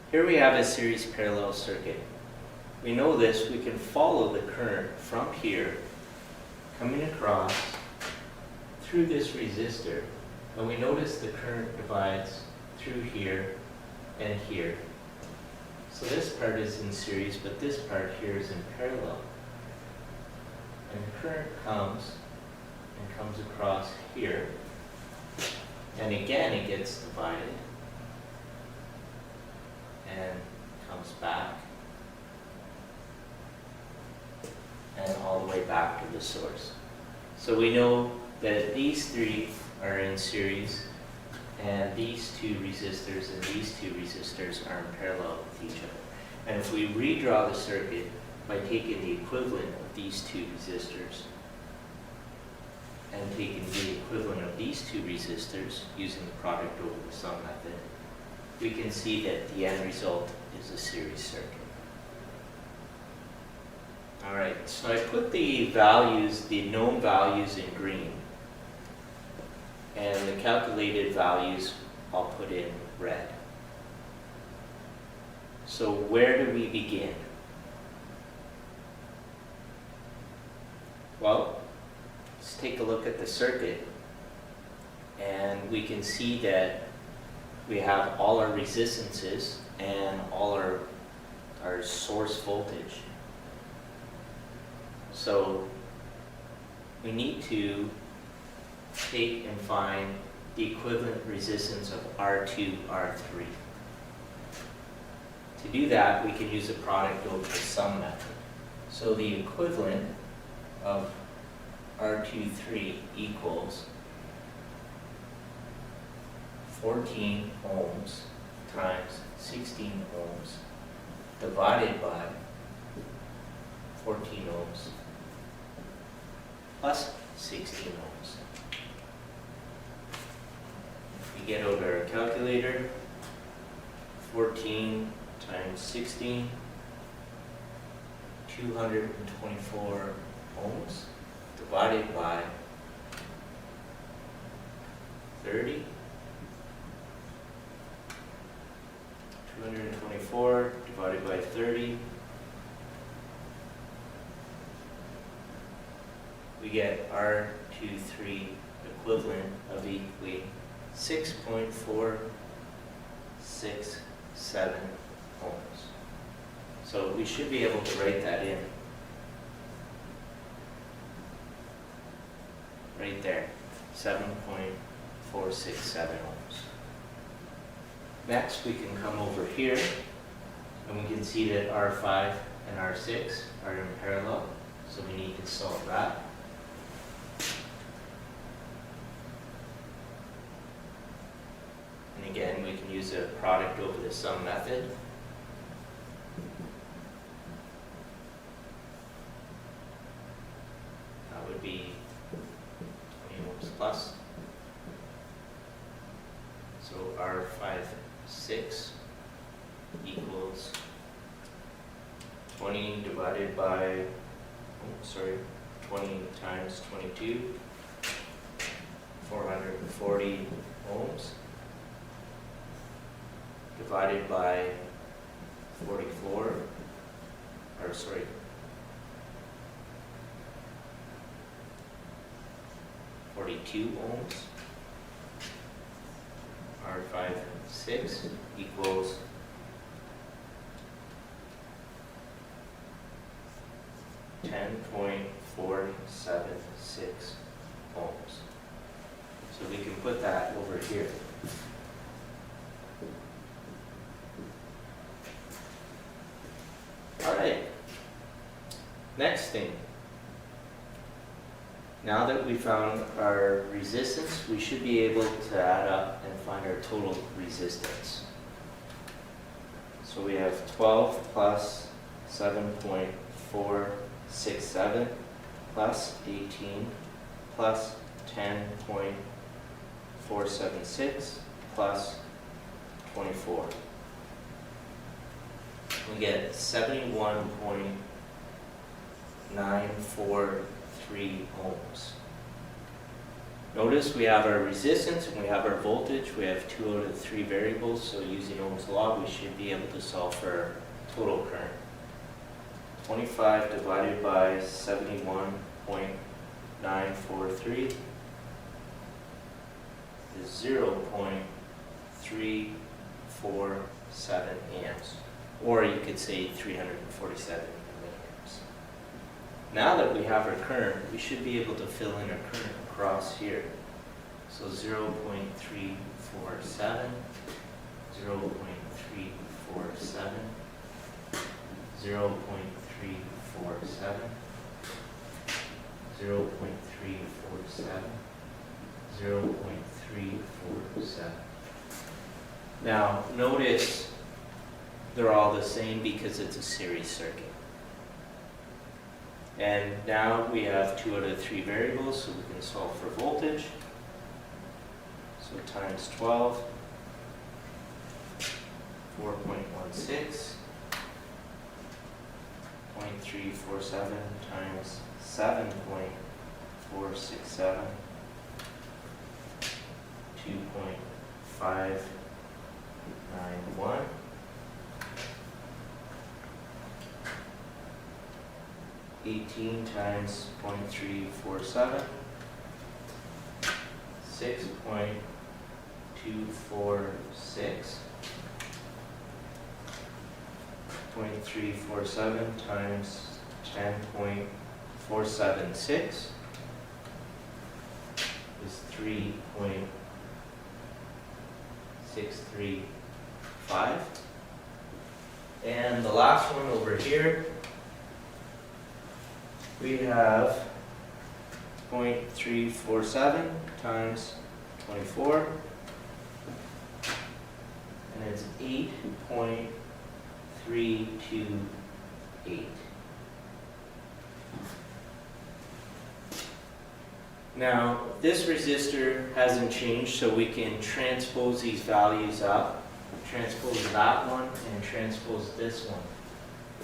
Here we have a series parallel circuit. We know this, we can follow the current from here, coming across through this resistor, and we notice the current divides through here and here. So this part is in series, but this part here is in parallel. And the current comes across here, and again it gets divided and comes back and all the way back to the source. So we know that these three are in series, and these two resistors and these two resistors are in parallel with each other. And if we redraw the circuit by taking the equivalent of these two resistors and taking the equivalent of these two resistors using the product over the sum method, we can see that the end result is a series circuit. Alright, so I put the values, the known values in green, and the calculated values I'll put in red. So where do we begin? Well, let's take a look at the circuit, and we can see that we have all our resistances and all our source voltage. So we need to take and find the equivalent resistance of R2, R3. To do that, we can use a product over the sum method. So the equivalent of R23 equals 14 ohms times 16 ohms divided by 14 ohms plus 16 ohms. If we get out our calculator, 14 times 16, 224 ohms divided by 30. 224 divided by 30. We get R23 equivalent of equally 6.467 ohms. So we should be able to write that in. Right there, 7.467 ohms. Next, we can come over here, and we can see that R5 and R6 are in parallel, so we need to solve that. And again, we can use a product over the sum method. That would be 20 ohms plus. So R56 equals 20 divided by, 20 times 22, 440 ohms, divided by 42 ohms. R56 equals 10.476 ohms. So we can put that over here. Alright, next thing. Now that we found our resistance, we should be able to add up and find our total resistance. So we have 12 plus 7.467 plus 18 plus 10.476 plus 24. We get 71.943 ohms. Notice we have our resistance and we have our voltage. We have 2 out of 3 variables, so using Ohm's law, we should be able to solve for total current. 25 divided by 71.943 is 0.347 amps, or you could say 347 milliamps. Now that we have our current, we should be able to fill in our current across here. So 0.347, 0.347, 0.347, 0.347, 0.347. Now notice they're all the same because it's a series circuit. And now we have 2 out of 3 variables, so we can solve for voltage. So times 12, 4.16, 0.347 times 7.467, 2.591. 18 times 0.347, 6.246, 0.347 times 10.476 is 3.635. And the last one over here, we have 0.347 times 24, and it's 8.328. Now, this resistor hasn't changed, so we can transpose these values up, transpose that one, and transpose this one.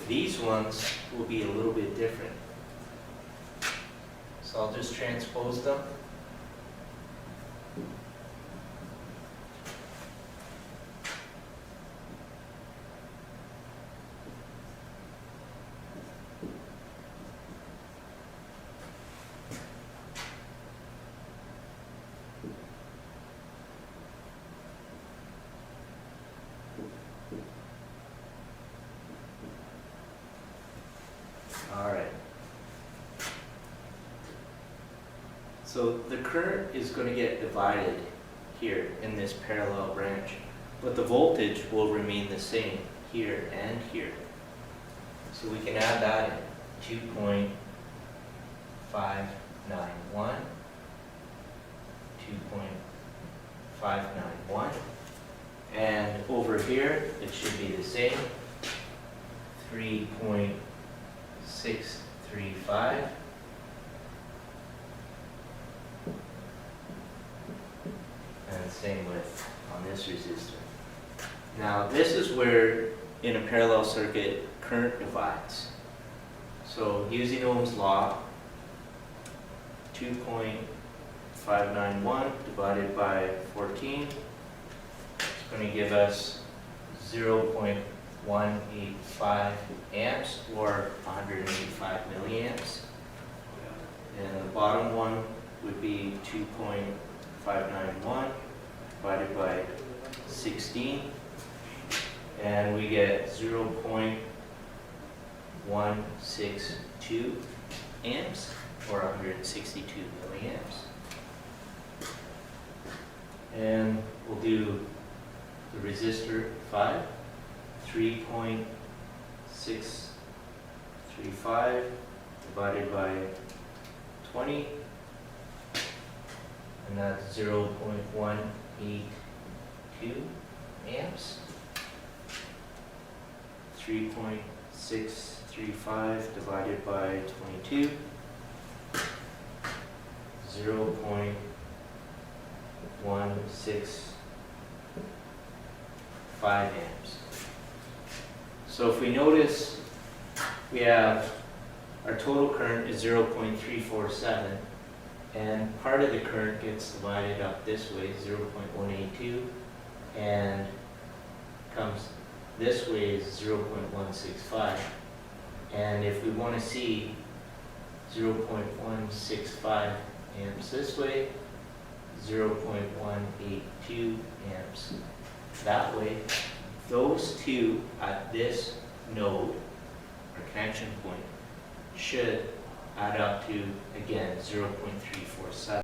These ones will be a little bit different. So I'll just transpose them. All right. So the current is going to get divided here in this parallel branch, but the voltage will remain the same here and here. So we can add that in, 2.591, 2.591, and over here it should be the same, 3.635. And same with on this resistor. Now this is where in a parallel circuit current divides. So using Ohm's law, 2.591 divided by 14 is going to give us 0.185 amps or 185 milliamps. And the bottom one would be 2.591 divided by 16, and we get 0.162 amps or 162 milliamps. And we'll do the resistor 5, 3.635 divided by 20, and that's 0.182 amps. 3.635 divided by 22, 0.165 amps. So if we notice, we have our total current is 0.347, And part of the current gets divided up this way, 0.182, and comes this way is 0.165. And if we want to see 0.165 amps this way, 0.182 amps that way, those two at this node or connection point should add up to, again, 0.347.